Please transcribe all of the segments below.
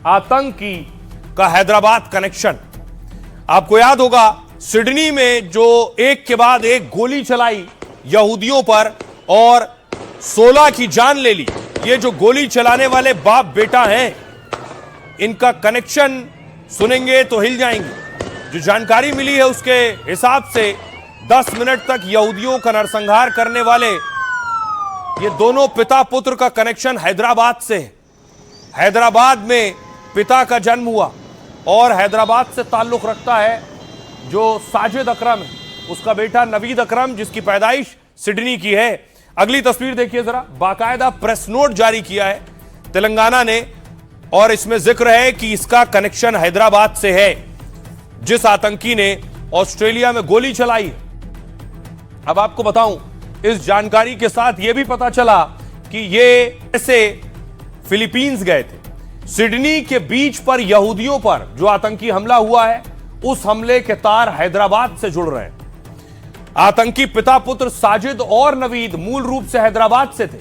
आतंकी का हैदराबाद कनेक्शन। आपको याद होगा सिडनी में जो एक के बाद एक गोली चलाई यहूदियों पर और 16 की जान ले ली। ये जो गोली चलाने वाले बाप बेटा हैं, इनका कनेक्शन सुनेंगे तो हिल जाएंगे। जो जानकारी मिली है उसके हिसाब से 10 मिनट तक यहूदियों का नरसंहार करने वाले ये दोनों पिता पुत्र का कनेक्शन हैदराबाद से है। हैदराबाद में पिता का जन्म हुआ और हैदराबाद से ताल्लुक रखता है जो साजिद अकरम है, उसका बेटा नवीद अकरम, जिसकी पैदाइश सिडनी की है। अगली तस्वीर देखिए जरा, बाकायदा प्रेस नोट जारी किया है तेलंगाना ने और इसमें जिक्र है कि इसका कनेक्शन हैदराबाद से है, जिस आतंकी ने ऑस्ट्रेलिया में गोली चलाई। अब आपको बताऊं, इस जानकारी के साथ यह भी पता चला कि ये ऐसे फिलीपींस गए थे। सिडनी के बीच पर यहूदियों पर जो आतंकी हमला हुआ है, उस हमले के तार हैदराबाद से जुड़ रहे हैं। आतंकी पिता पुत्र साजिद और नवीद मूल रूप से हैदराबाद से थे।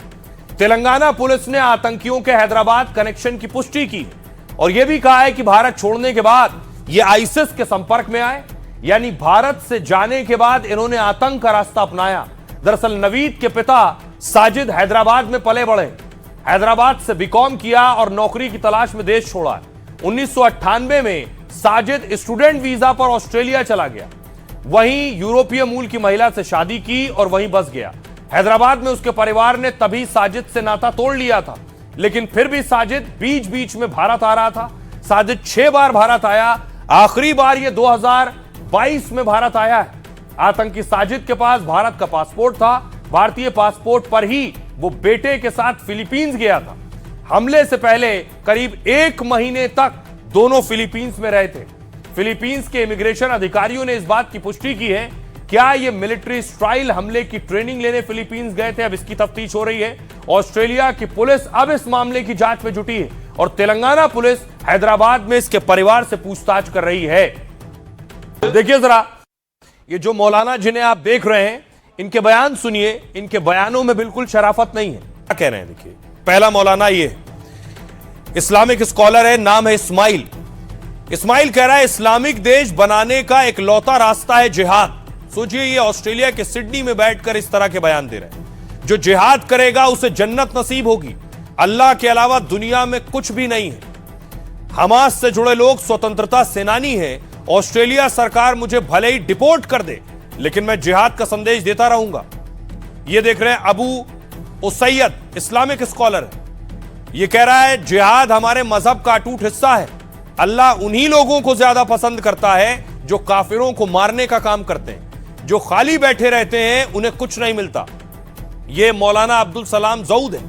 तेलंगाना पुलिस ने आतंकियों के हैदराबाद कनेक्शन की पुष्टि की और यह भी कहा है कि भारत छोड़ने के बाद ये आईसिस के संपर्क में आए, यानी भारत से जाने के बाद इन्होंने आतंक का रास्ता अपनाया। दरअसल नवीद के पिता साजिद हैदराबाद में पले बढ़े, हैदराबाद से बीकॉम किया और नौकरी की तलाश में देश छोड़ा। 1998 में साजिद स्टूडेंट वीजा पर ऑस्ट्रेलिया चला गया, वहीं यूरोपीय मूल की महिला से शादी की और वहीं बस गया। हैदराबाद में उसके परिवार ने तभी साजिद से नाता तोड़ लिया था, लेकिन फिर भी साजिद बीच बीच में भारत आ रहा था। साजिद 6 बार भारत आया, आखिरी बार ये 2022 में भारत आया है। आतंकी साजिद के पास भारत का पासपोर्ट था, भारतीय पासपोर्ट पर ही वो बेटे के साथ फिलीपींस गया था। हमले से पहले करीब 1 महीने तक दोनों फिलीपींस में रहे थे। फिलीपींस के इमिग्रेशन अधिकारियों ने इस बात की पुष्टि की है, क्या ये मिलिट्री स्टाइल हमले की ट्रेनिंग लेने फिलीपींस गए थे? अब इसकी तफ्तीश हो रही है। ऑस्ट्रेलिया की पुलिस अब इस मामले की जांच में जुटी है और तेलंगाना पुलिस हैदराबाद में इसके परिवार से पूछताछ कर रही है। देखिए जरा, ये जो मौलाना जिन्हें आप देख रहे हैं, इनके बयान सुनिए। इनके बयानों में बिल्कुल शराफत नहीं है। क्या कह रहे हैं देखिए। पहला मौलाना ये इस्लामिक स्कॉलर है, नाम है इस्माइल। इस्माइल कह रहा है इस्लामिक देश बनाने का एक लौता रास्ता है जिहाद। सोचिए, ये ऑस्ट्रेलिया के सिडनी में बैठकर इस तरह के बयान दे रहे हैं। जो जिहाद करेगा उसे जन्नत नसीब होगी। अल्लाह के अलावा दुनिया में कुछ भी नहीं है। हमास से जुड़े लोग स्वतंत्रता सेनानी हैं। ऑस्ट्रेलिया सरकार मुझे भले ही डिपोर्ट कर दे, लेकिन मैं जिहाद का संदेश देता रहूंगा। यह देख रहे हैं अबू उसैयद, इस्लामिक स्कॉलर है। यह कह रहा है जिहाद हमारे मजहब का अटूट हिस्सा है। अल्लाह उन्हीं लोगों को ज्यादा पसंद करता है जो काफिरों को मारने का काम करते हैं। जो खाली बैठे रहते हैं उन्हें कुछ नहीं मिलता। यह मौलाना अब्दुल सलाम जऊद है।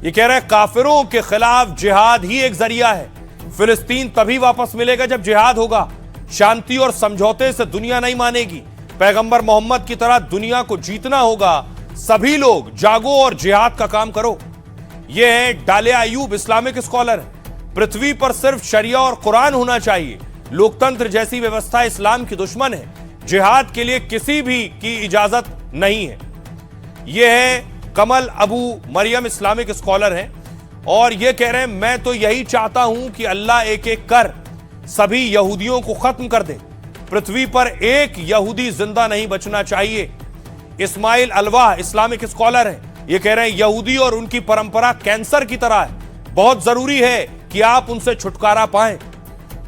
यह कह रहे हैं काफिरों के खिलाफ जिहाद ही एक जरिया है। फिलिस्तीन तभी वापस मिलेगा जब जिहाद होगा। शांति और समझौते से दुनिया नहीं मानेगी। पैगंबर मोहम्मद की तरह दुनिया को जीतना होगा। सभी लोग जागो और जिहाद का काम करो। यह है डालिया अयूब, इस्लामिक स्कॉलर है। पृथ्वी पर सिर्फ शरिया और कुरान होना चाहिए। लोकतंत्र जैसी व्यवस्था इस्लाम की दुश्मन है। जिहाद के लिए किसी भी की इजाजत नहीं है। यह है कमल अबू मरियम, इस्लामिक स्कॉलर हैं और यह कह रहे हैं मैं तो यही चाहता हूं कि अल्लाह एक एक कर सभी यहूदियों को खत्म कर दे। पृथ्वी पर एक यहूदी जिंदा नहीं बचना चाहिए। इस्माइल अलवाह, इस्लामिक स्कॉलर है। यह कह रहे हैं यहूदी और उनकी परंपरा कैंसर की तरह है। बहुत जरूरी है कि आप उनसे छुटकारा पाएं।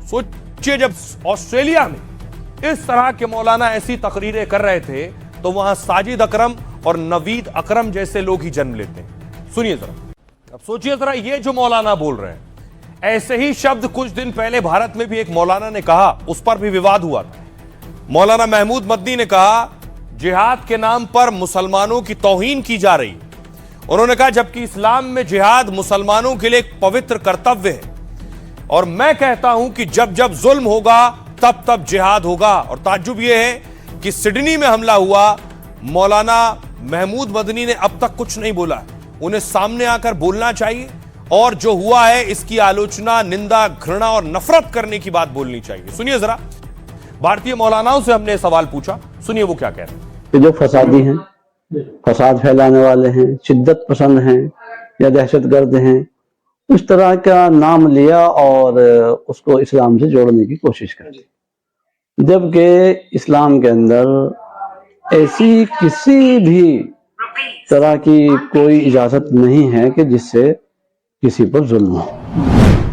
सोचिए, जब ऑस्ट्रेलिया में इस तरह के मौलाना ऐसी तकरीरें कर रहे थे तो वहां साजिद अकरम और नवीद अकरम जैसे लोग ही जन्म लेते हैं। सुनिए जरा, अब सोचिए जरा, ये जो मौलाना बोल रहे हैं, ऐसे ही शब्द कुछ दिन पहले भारत में भी एक मौलाना ने कहा, उस पर भी विवाद हुआ था। मौलाना महमूद मदनी ने कहा जिहाद के नाम पर मुसलमानों की तौहीन की जा रही है। उन्होंने कहा जबकि इस्लाम में जिहाद मुसलमानों के लिए एक पवित्र कर्तव्य है और मैं कहता हूं कि जब जब जुल्म होगा तब तब जिहाद होगा। और ताज्जुब यह है कि सिडनी में हमला हुआ, मौलाना महमूद मदनी ने अब तक कुछ नहीं बोला। उन्हें सामने आकर बोलना चाहिए और जो हुआ है इसकी आलोचना, निंदा, घृणा और नफरत करने की बात बोलनी चाहिए। सुनिए जरा, भारतीय मौलानाओं से हमने सवाल पूछा, सुनिए वो क्या कह रहे हैं। जो फसादी हैं, फसाद फैलाने वाले हैं, शिद्दत पसंद हैं या दहशतगर्द हैं, उस तरह का नाम लिया और उसको इस्लाम से जोड़ने की कोशिश करी, जबकि इस्लाम के अंदर ऐसी किसी भी तरह की कोई इजाजत नहीं है कि जिससे किसी पर जुल्म हो।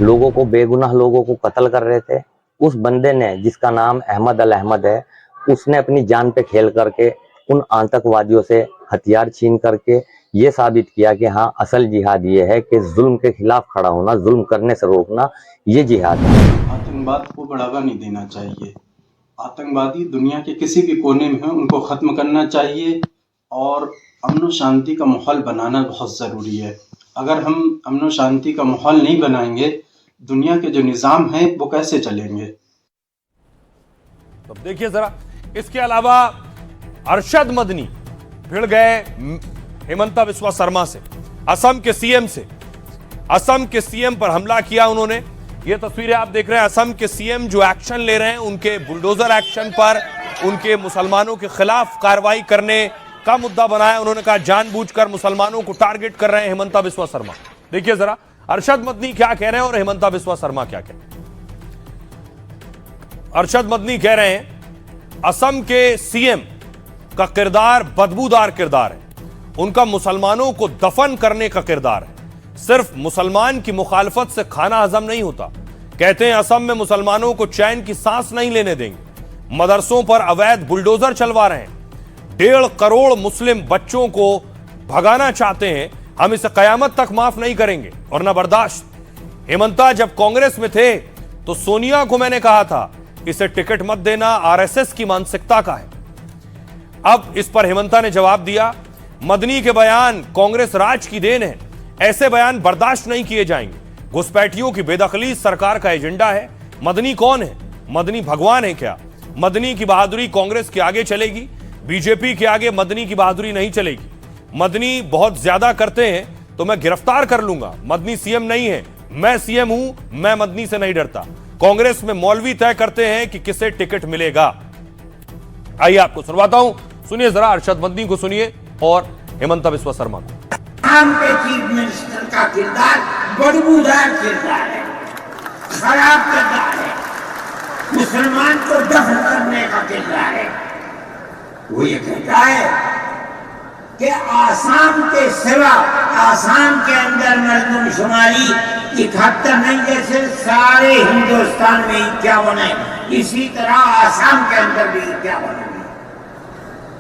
लोगों को, बेगुनाह लोगों को कत्ल कर रहे थे। उस बंदे ने, जिसका नाम अहमद अल अहमद है, उसने अपनी जान पे खेल करके उन आतंकवादियों से हथियार छीन करके ये साबित किया कि हाँ, असल जिहाद ये है कि जुल्म के खिलाफ खड़ा होना, जुल्म करने से रोकना, ये जिहाद है। आतंकवाद को बढ़ावा नहीं देना चाहिए। आतंकवादी दुनिया के किसी भी कोने में हो, उनको ख़त्म करना चाहिए और अमन शांति का माहौल बनाना बहुत ज़रूरी है। अगर हम अमन शांति का माहौल नहीं बनाएंगे, दुनिया के जो निज़ाम हैं वो कैसे चलेंगे। तो देखिए जरा, इसके अलावा अरशद मदनी भिड़ गए हेमंता बिस्वा शर्मा से, असम के सीएम से। असम के सीएम पर हमला किया उन्होंने। ये तस्वीरें आप देख रहे हैं, असम के सीएम जो एक्शन ले रहे हैं, उनके बुलडोजर एक्शन पर, उनके मुसलमानों के खिलाफ कार्रवाई करने का मुद्दा बनाया। उन्होंने कहा जानबूझकर मुसलमानों को टारगेट कर रहे हैं हेमंता बिस्वा शर्मा। देखिए जरा अरशद मदनी क्या कह रहे हैं और हेमंता बिस्वा शर्मा क्या कह रहे हैं। अरशद मदनी कह रहे हैं असम के सीएम का किरदार बदबूदार किरदार है, उनका मुसलमानों को दफन करने का किरदार है। सिर्फ मुसलमान की मुखालफत से खाना हजम नहीं होता। कहते हैं असम में मुसलमानों को चैन की सांस नहीं लेने देंगे। मदरसों पर अवैध बुलडोजर चलवा रहे हैं। 1.5 करोड़ मुस्लिम बच्चों को भगाना चाहते हैं। हम इसे कयामत तक माफ नहीं करेंगे और न बर्दाश्त। हेमंता जब कांग्रेस में थे तो सोनिया को मैंने कहा था इसे टिकट मत देना, आरएसएस की मानसिकता का है। अब इस पर हेमंता ने जवाब दिया, मदनी के बयान कांग्रेस राज की देन है, ऐसे बयान बर्दाश्त नहीं किए जाएंगे। घुसपैठियों की बेदखली सरकार का एजेंडा है। मदनी कौन है? मदनी भगवान है क्या? मदनी की बहादुरी कांग्रेस के आगे चलेगी, बीजेपी के आगे मदनी की बहादुरी नहीं चलेगी। मदनी बहुत ज्यादा करते हैं तो मैं गिरफ्तार कर लूंगा। मदनी सीएम नहीं है, मैं सीएम हूं, मैं मदनी से नहीं डरता। कांग्रेस में मौलवी तय करते हैं कि किसे टिकट मिलेगा। आइए आपको सुनवाता हूं, सुनिए जरा अरशद मदनी को सुनिए और हेमंता बिस्वा शर्मा को। के चीफ मिनिस्टर का किरदार बदबूदार किरदार है, खराब किरदार है, मुसलमान को दफन करने का किरदार है। वो ये कहता है कि आसाम के सिवा, आसाम के अंदर मर्दमशुमारी 71 नहीं, जैसे सारे हिंदुस्तान में 51 है, इसी तरह आसाम के अंदर भी 51 है।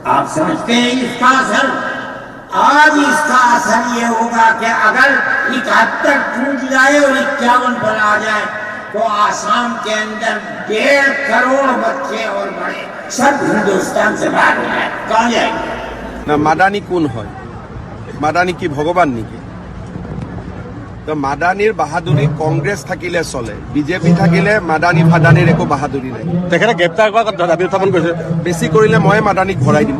आप समझते हैं इसका असर? आज इसका असर ये होगा कि अगर 71 टूट जाए और 51 पर आ जाए तो आसाम के अंदर 1.5 करोड़ बच्चे और बड़े सब हिंदुस्तान से बाहर हो जाए। कहाँ जाएंगे? ना मादानी कौन है? मादानी की भगवान निकी? तो मादानीर बाहादुरी कांग्रेस থাকিলে চলে, বিজেপি থাকিলে মাদানী ফাদানীৰ একো বাহাদুৰি নাই। তেখেতে গ্ৰেপ্তাৰ কৰাৰ দাবী উত্থাপন কৰিছে। বেছি কৰিলে মই মাদানীক ভৰাই দিম।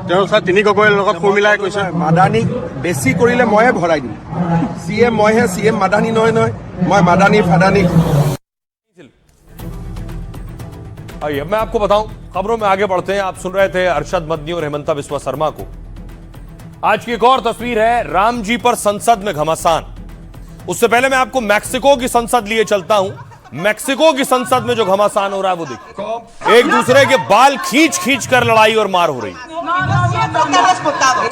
তেওঁ ছাৰ তিনি গগৈৰ লগত সুৰ মিলাই কৈছে মাদানীক বেছি কৰিলে ময়ে ভৰাই দিম। सीएम মইহে, सीएम মাদানী নহয় নহয়, মই মাদানী ফাদানীক। आइए अब मैं आपको बताऊं, खबरों में आगे बढ़ते हैं। आप सुन रहे थे अरशद मदनी और हेमंता बिस्वा शर्मा को। आज की एक और तस्वीर है, राम जी पर संसद में घमासान। उससे पहले मैं आपको मैक्सिको की संसद लिए चलता हूं। मैक्सिको की संसद में जो घमासान हो रहा है वो देखिए, एक दूसरे के बाल खींच खींच कर लड़ाई और मार हो रही है।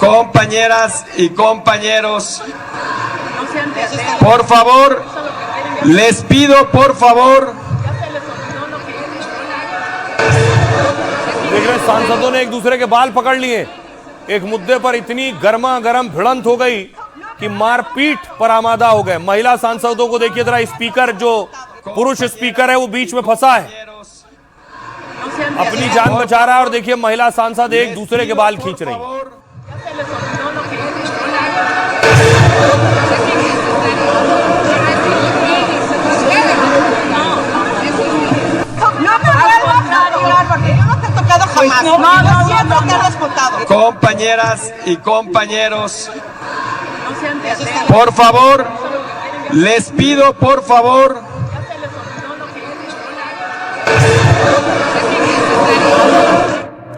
Compañeras y compañeros, por favor, les pido por favor. देख रहे सांसदों ने एक दूसरे के बाल पकड़ लिए। एक मुद्दे पर इतनी गर्मा गर्म भिड़ंत हो गई कि मारपीट पर आमादा हो गए। महिला सांसदों को देखिए जरा, स्पीकर जो पुरुष स्पीकर है वो बीच में फंसा है, अपनी जान बचा रहा है और देखिए महिला सांसद एक दूसरे के बाल खींच रही है। Compañeras y compañeros, por favor, les pido por favor.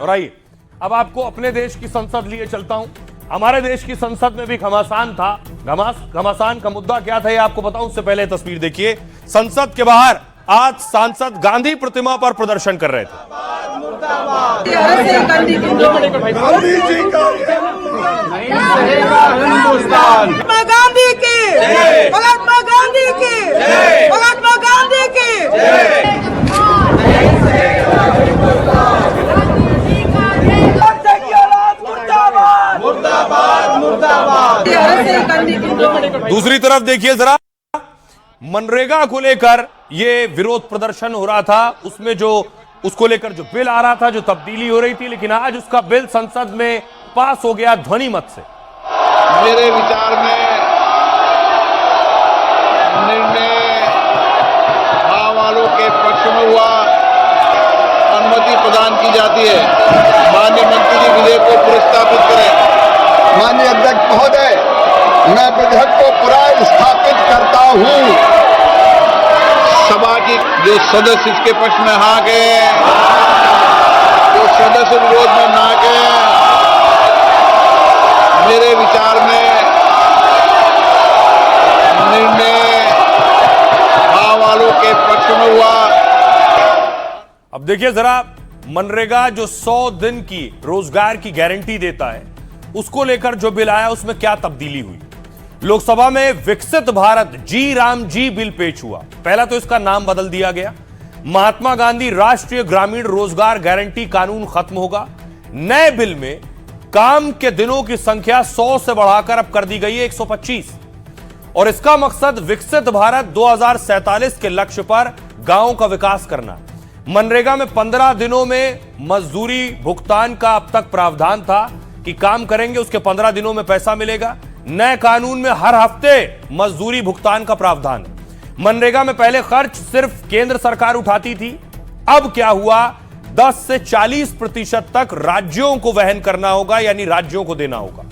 और आइए अब आपको अपने देश की संसद लिए चलता हूं। हमारे देश की संसद में भी घमासान था। घमासान का मुद्दा क्या था ये आपको बताऊं, उससे पहले तस्वीर देखिए। संसद के बाहर आज सांसद गांधी प्रतिमा पर प्रदर्शन कर रहे थे। महात्मा गांधी की, महात्मा गांधी की, महात्मा गांधी की। दूसरी तरफ देखिए जरा, मनरेगा को लेकर ये विरोध प्रदर्शन हो रहा था। उसमें जो उसको लेकर जो बिल आ रहा था, जो तब्दीली हो रही थी, लेकिन आज उसका बिल संसद में पास हो गया ध्वनि मत से। मेरे विचार में निर्णय गाँव वालों के पक्ष में हुआ, अनुमति प्रदान की जाती है। माननीय मंत्री जी विधेयक को प्रस्तावित करें। माननीय अध्यक्ष महोदय, मैं विधेयक को पुरा स्थापित करता हूँ। सभा की जो सदस्य इसके पक्ष में हाँ गए, जो सदस्य विरोध में ना गए, मेरे विचार में निर्णय गाँव वालों के पक्ष में हुआ। अब देखिए जरा, मनरेगा जो 100 दिन की रोजगार की गारंटी देता है, उसको लेकर जो बिल आया उसमें क्या तब्दीली हुई। लोकसभा में विकसित भारत जी राम जी बिल पेश हुआ। पहला तो इसका नाम बदल दिया गया, महात्मा गांधी राष्ट्रीय ग्रामीण रोजगार गारंटी कानून खत्म होगा। नए बिल में काम के दिनों की संख्या 100 से बढ़ाकर अब कर दी गई है 125, और इसका मकसद विकसित भारत 2047 के लक्ष्य पर गांवों का विकास करना। मनरेगा में 15 दिनों में मजदूरी भुगतान का अब तक प्रावधान था कि काम करेंगे उसके 15 दिनों में पैसा मिलेगा। नए कानून में हर हफ्ते मजदूरी भुगतान का प्रावधान है। मनरेगा में पहले खर्च सिर्फ केंद्र सरकार उठाती थी, अब क्या हुआ, 10 से 40% तक राज्यों को वहन करना होगा, यानी राज्यों को देना होगा।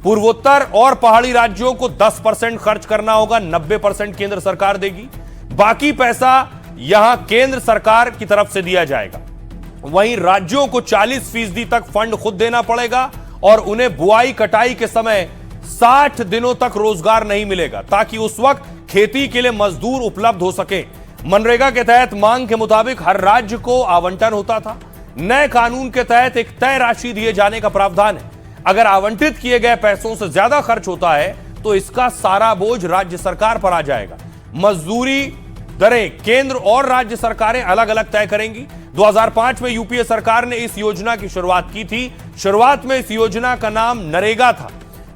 पूर्वोत्तर और पहाड़ी राज्यों को 10% खर्च करना होगा, 90% केंद्र सरकार देगी। बाकी पैसा यहां केंद्र सरकार की तरफ से दिया जाएगा। वहीं राज्यों को 40% तक फंड खुद देना पड़ेगा, और उन्हें बुआई कटाई के समय 60 दिनों तक रोजगार नहीं मिलेगा, ताकि उस वक्त खेती के लिए मजदूर उपलब्ध हो सके। मनरेगा के तहत मांग के मुताबिक हर राज्य को आवंटन होता था। नए कानून के तहत एक तय राशि दिए जाने का प्रावधान है। अगर आवंटित किए गए पैसों से ज्यादा खर्च होता है तो इसका सारा बोझ राज्य सरकार पर आ जाएगा। मजदूरी दरें केंद्र और राज्य सरकारें अलग अलग तय करेंगी। 2005 में यूपीए सरकार ने इस योजना की शुरुआत की थी। शुरुआत में इस योजना का नाम नरेगा था।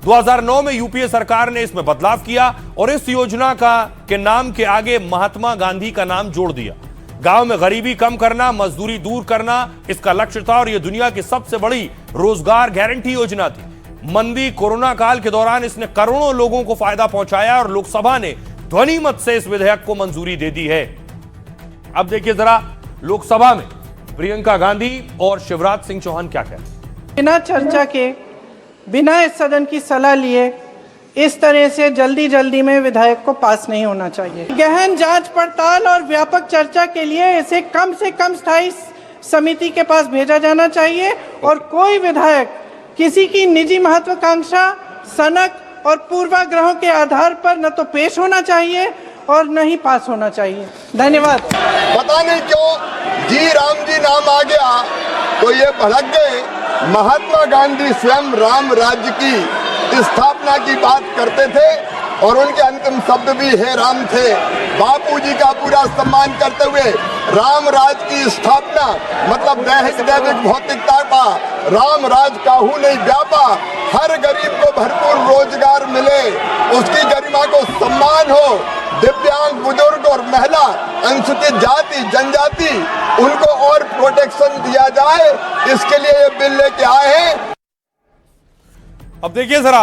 2009 में यूपीए सरकार ने इसमें बदलाव किया और इस योजना के नाम के आगे महात्मा गांधी का नाम जोड़ दिया। गांव में गरीबी कम करना, मजदूरी दूर करना इसका लक्ष्य था, और यह दुनिया की सबसे बड़ी रोजगार गारंटी योजना थी। मंदी कोरोना काल के दौरान इसने करोड़ों लोगों को फायदा पहुंचाया, और लोकसभा ने ध्वनि मत से इस विधेयक को मंजूरी दे दी है। अब देखिए जरा लोकसभा में प्रियंका गांधी और शिवराज सिंह चौहान क्या कहते हैं। बिना चर्चा के, बिना इस सदन की सलाह लिए इस तरह से जल्दी में विधेयक को पास नहीं होना चाहिए। गहन जांच पड़ताल और व्यापक चर्चा के लिए इसे कम से कम स्थायी समिति के पास भेजा जाना चाहिए, और कोई विधेयक किसी की निजी महत्वाकांक्षा, सनक और पूर्वाग्रहों के आधार पर न तो पेश होना चाहिए और न ही पास होना चाहिए। धन्यवाद। पता नहीं क्यों जी राम जी नाम आ गया तो ये भड़क गए। महात्मा गांधी स्वयं राम राज्य की स्थापना की बात करते थे, और उनके अंतिम शब्द भी हे राम थे। बापूजी का पूरा सम्मान करते हुए राम राज की स्थापना मतलब दैहिक भौतिकता का राम राज काहू नहीं व्यापा। हर गरीब को भरपूर रोजगार मिले, उसकी गरिमा को सम्मान हो। दिव्यांग, बुजुर्ग और महिला, अनुसूचित जाति, जनजाति, उनको और प्रोटेक्शन दिया जाए, इसके लिए ये बिल लेके आए हैं। अब देखिए जरा,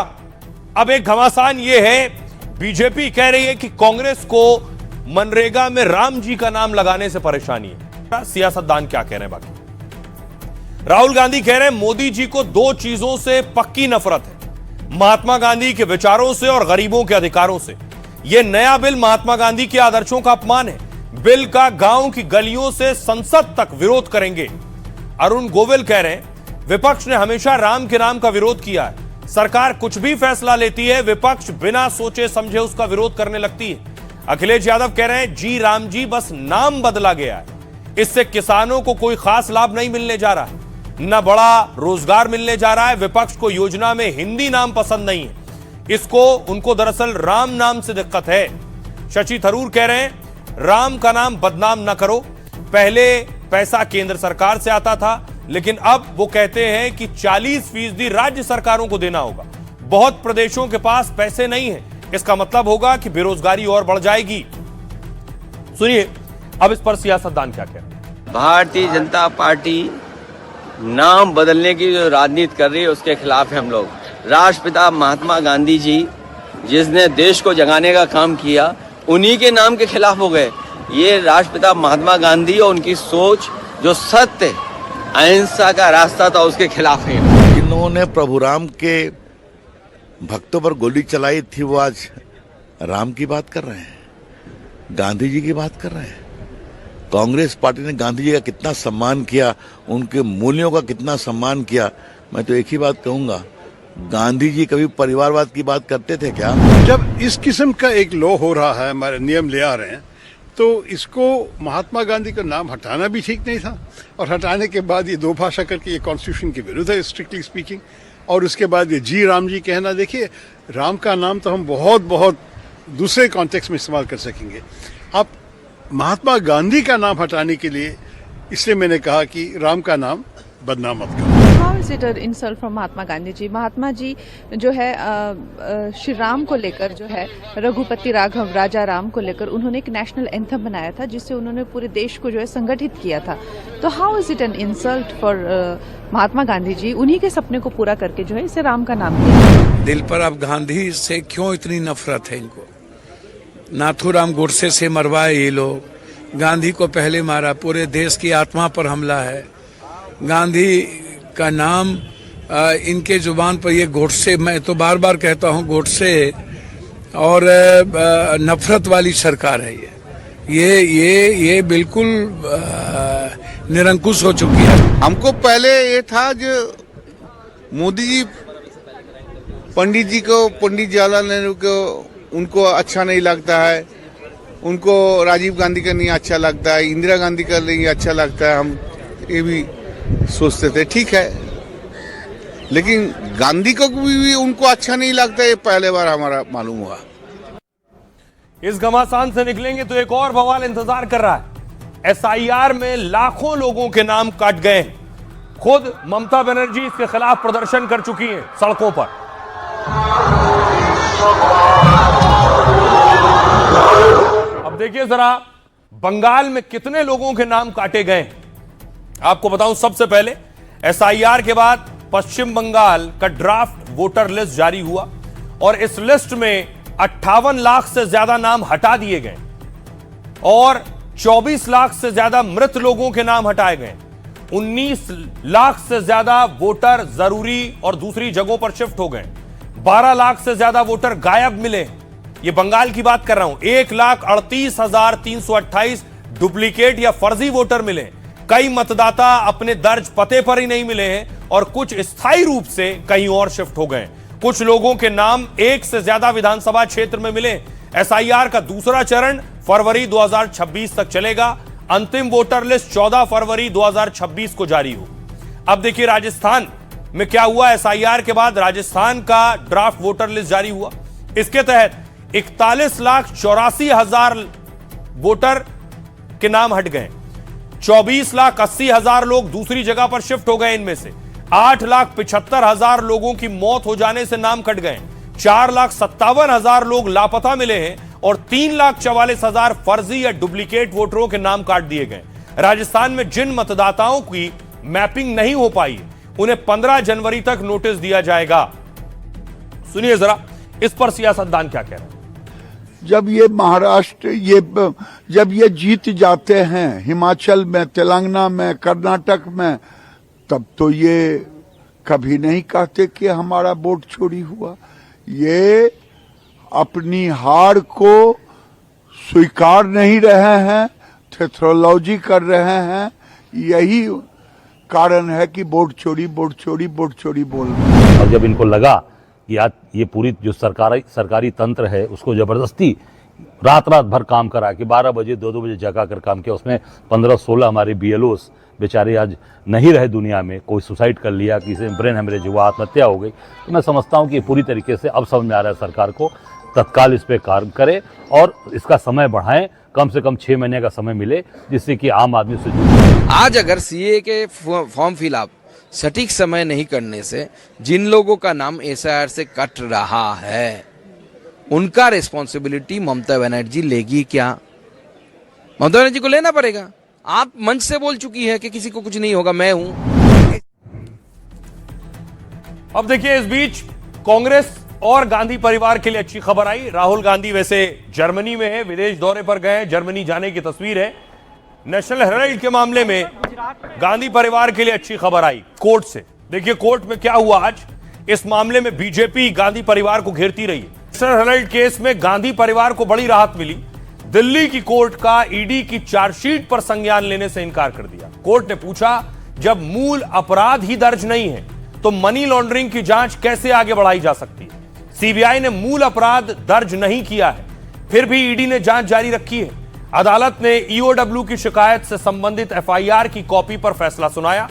अब एक घमासान ये है, बीजेपी कह रही है कि कांग्रेस को मनरेगा में राम जी का नाम लगाने से परेशानी है। सियासतदान क्या कह रहे हैं बाकी? राहुल गांधी कह रहे हैं मोदी जी को 2 चीजों से पक्की नफरत है, महात्मा गांधी के विचारों से और गरीबों के अधिकारों से। यह नया बिल महात्मा गांधी के आदर्शों का अपमान है। बिल का गांव की गलियों से संसद तक विरोध करेंगे। अरुण गोविल कह रहे हैं विपक्ष ने हमेशा राम के नाम का विरोध किया है, सरकार कुछ भी फैसला लेती है, विपक्ष बिना सोचे समझे उसका विरोध करने लगती है। अखिलेश यादव कह रहे हैं जी राम जी बस नाम बदला गया है, इससे किसानों को कोई खास लाभ नहीं मिलने जा रहा है, न बड़ा रोजगार मिलने जा रहा है। विपक्ष को योजना में हिंदी नाम पसंद नहीं है, उनको दरअसल राम नाम से दिक्कत है। शशि थरूर कह रहे हैं राम का नाम बदनाम ना करो, पहले पैसा केंद्र सरकार से आता था, लेकिन अब वो कहते हैं कि 40% राज्य सरकारों को देना होगा। बहुत प्रदेशों के पास पैसे नहीं है, इसका मतलब होगा कि बेरोजगारी और बढ़ जाएगी। सुनिए अब इस पर सियासतदान क्या कह रहे हैं। भारतीय जनता पार्टी नाम बदलने की जो राजनीति कर रही है उसके खिलाफ है हम लोग। राष्ट्रपिता महात्मा गांधी जी जिसने देश को जगाने का काम किया, उन्हीं के नाम के खिलाफ हो गए। ये राष्ट्रपिता महात्मा गांधी और उनकी सोच जो सत्य अहिंसा का रास्ता था उसके खिलाफ है। इन्होंने प्रभु राम के भक्तों पर गोली चलाई थी, वो आज राम की बात कर रहे हैं, गांधी जी की बात कर रहे हैं। कांग्रेस पार्टी ने गांधी जी का कितना सम्मान किया, उनके मूल्यों का कितना सम्मान किया। मैं तो एक ही बात कहूंगा, गांधी जी कभी परिवारवाद की बात करते थे क्या? जब इस किस्म का एक लॉ हो रहा है, हमारे नियम ले आ रहे हैं, तो इसको महात्मा गांधी का नाम हटाना भी ठीक नहीं था, और हटाने के बाद ये दो भाषा करके ये कॉन्स्टिट्यूशन के विरुद्ध है स्ट्रिक्टली स्पीकिंग। और उसके बाद ये जी राम जी कहना, देखिए राम का नाम तो हम बहुत बहुत दूसरे कॉन्टेक्स्ट में इस्तेमाल कर सकेंगे। आप महात्मा गांधी का नाम हटाने के लिए, इसलिए मैंने कहा कि राम का नाम बदनाम मत करो। How is it an insult from महात्मा गांधी जी? महात्मा जी जो है श्री राम को लेकर जो है रघुपति राघव राजा राम को लेकर उन्होंने एक नेशनल एंथम बनाया था, जिससे उन्होंने पूरे देश को जो है संगठित किया था। तो how is it an insult for Mahatma Gandhi ji? उन्हीं के सपने को पूरा करके जो है इसे राम का नाम दिया। दिल पर अब गांधी से क्यों इतनी नफरत है इनको? नाथूराम गोडसे से मरवाए ये लोग, गांधी को पहले मारा, पूरे देश की आत्मा पर हमला है। गांधी का नाम इनके जुबान पर ये गोडसे, मैं तो बार बार कहता हूँ गोडसे और नफरत वाली सरकार है ये बिल्कुल निरंकुश हो चुकी है। हमको पहले ये था जो मोदी जी पंडित जवाहरलाल नेहरू को उनको अच्छा नहीं लगता है, उनको राजीव गांधी का नहीं अच्छा लगता है, इंदिरा गांधी का नहीं अच्छा लगता है, हम ये भी सोचते थे। ठीक है, लेकिन गांधी को भी उनको अच्छा नहीं लगता, ये पहले बार हमारा मालूम हुआ। इस घमासान से निकलेंगे तो एक और बवाल इंतजार कर रहा है। SIR में लाखों लोगों के नाम काट गए। खुद ममता बनर्जी इसके खिलाफ प्रदर्शन कर चुकी हैं सड़कों पर। अब देखिए जरा बंगाल में कितने लोगों के नाम काटे गए। आपको बताऊं, सबसे पहले SIR के बाद पश्चिम बंगाल का ड्राफ्ट वोटर लिस्ट जारी हुआ और इस लिस्ट में 58 लाख से ज्यादा नाम हटा दिए गए और 24 लाख से ज्यादा मृत लोगों के नाम हटाए गए। 19 लाख से ज्यादा वोटर जरूरी और दूसरी जगहों पर शिफ्ट हो गए। 12 लाख से ज्यादा वोटर गायब मिले। ये बंगाल की बात कर रहा हूं। 1,38,328 डुप्लीकेट या फर्जी वोटर मिले। कई मतदाता अपने दर्ज पते पर ही नहीं मिले हैं और कुछ स्थायी रूप से कहीं और शिफ्ट हो गए। कुछ लोगों के नाम एक से ज्यादा विधानसभा क्षेत्र में मिले। SIR का दूसरा चरण फरवरी 2026 तक चलेगा। अंतिम वोटर लिस्ट 14 फरवरी 2026 को जारी हो। अब देखिए राजस्थान में क्या हुआ। SIR के बाद राजस्थान का ड्राफ्ट वोटर लिस्ट जारी हुआ। इसके तहत 41,84,000 वोटर के नाम हट गए। 24,80,000 लोग दूसरी जगह पर शिफ्ट हो गए। इनमें से 8,75,000 लोगों की मौत हो जाने से नाम कट गए। 4,57,000 लोग लापता मिले हैं और 3,44,000 फर्जी या डुप्लीकेट वोटरों के नाम काट दिए गए। राजस्थान में जिन मतदाताओं की मैपिंग नहीं हो पाई उन्हें 15 जनवरी तक नोटिस दिया जाएगा। सुनिए जरा इस पर सियासतदान क्या कह रहे हैं। जब ये महाराष्ट्र जब ये जीत जाते हैं हिमाचल में, तेलंगाना में, कर्नाटक में, तब तो ये कभी नहीं कहते कि हमारा वोट चोरी हुआ। ये अपनी हार को स्वीकार नहीं रहे हैं, थेथरोलॉजी कर रहे हैं। यही कारण है कि वोट चोरी बोल रहे हैं। और जब इनको लगा कि आज ये पूरी जो सरकारी तंत्र है उसको ज़बरदस्ती रात भर काम करा कि 12 बजे 2 बजे जगा कर काम किया। उसमें 15-16 हमारे BLOs बेचारे आज नहीं रहे दुनिया में, कोई सुसाइड कर लिया, किसी में ब्रेन हेमरेज हुआ, आत्महत्या हो गई। तो मैं समझता हूँ कि पूरी तरीके से अब समझ में आ रहा है सरकार को तत्काल इस पर कार्य करे और इसका समय बढ़ाएं, कम से कम 6 महीने का समय मिले जिससे कि आम आदमी से जुड़े। आज अगर CA के फॉर्म फिलअप सटीक समय नहीं करने से जिन लोगों का नाम SIR से कट रहा है उनका रिस्पॉन्सिबिलिटी ममता बनर्जी लेगी क्या? ममता बनर्जी को लेना पड़ेगा। आप मंच से बोल चुकी है कि किसी को कुछ नहीं होगा, मैं हूं। अब देखिए, इस बीच कांग्रेस और गांधी परिवार के लिए अच्छी खबर आई। राहुल गांधी वैसे जर्मनी में है, विदेश दौरे पर गए हैं, जर्मनी जाने की तस्वीर है। नेशनल हेराल्ड के मामले में गांधी परिवार के लिए अच्छी खबर आई कोर्ट से। देखिए कोर्ट में क्या हुआ आज। इस मामले में बीजेपी गांधी परिवार को घेरती रही है। नेशनल हेराल्ड केस में गांधी परिवार को बड़ी राहत मिली। दिल्ली की कोर्ट का ईडी की चार्जशीट पर संज्ञान लेने से इनकार कर दिया। कोर्ट ने पूछा, जब मूल अपराध ही दर्ज नहीं है तो मनी लॉन्ड्रिंग की जांच कैसे आगे बढ़ाई जा सकती है? सीबीआई ने मूल अपराध दर्ज नहीं किया है, फिर भी ईडी ने जांच जारी रखी है। अदालत ने EOW की शिकायत से संबंधित FIR की कॉपी पर फैसला सुनाया।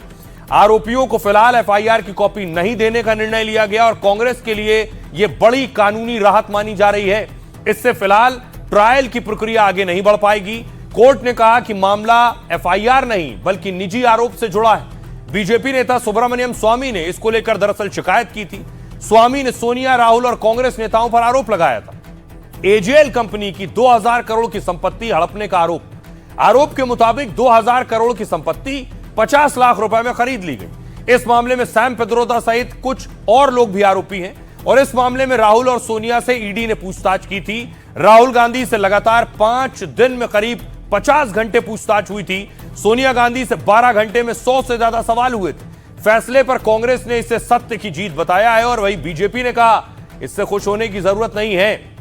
आरोपियों को फिलहाल FIR की कॉपी नहीं देने का निर्णय लिया गया और कांग्रेस के लिए यह बड़ी कानूनी राहत मानी जा रही है। इससे फिलहाल ट्रायल की प्रक्रिया आगे नहीं बढ़ पाएगी। कोर्ट ने कहा कि मामला FIR नहीं बल्कि निजी आरोप से जुड़ा है। बीजेपी नेता सुब्रमण्यम स्वामी ने इसको लेकर दरअसल शिकायत की थी। स्वामी ने सोनिया, राहुल और कांग्रेस नेताओं पर आरोप लगाया था। AGL कंपनी की 2000 करोड़ की संपत्ति हड़पने का आरोप के मुताबिक 2000 करोड़ की संपत्ति 50 लाख रुपए में खरीद ली गई। इस मामले में सैम पेद्रोदा सहित कुछ और लोग भी आरोपी हैं और इस मामले में राहुल और सोनिया से ईडी ने पूछताछ की थी। राहुल गांधी से लगातार 5 दिन में करीब 50 घंटे पूछताछ हुई थी। सोनिया गांधी से 12 घंटे में 100 से ज्यादा सवाल हुए थे। फैसले पर कांग्रेस ने इसे सत्य की जीत बताया है और वही बीजेपी ने कहा इससे खुश होने की जरूरत नहीं है।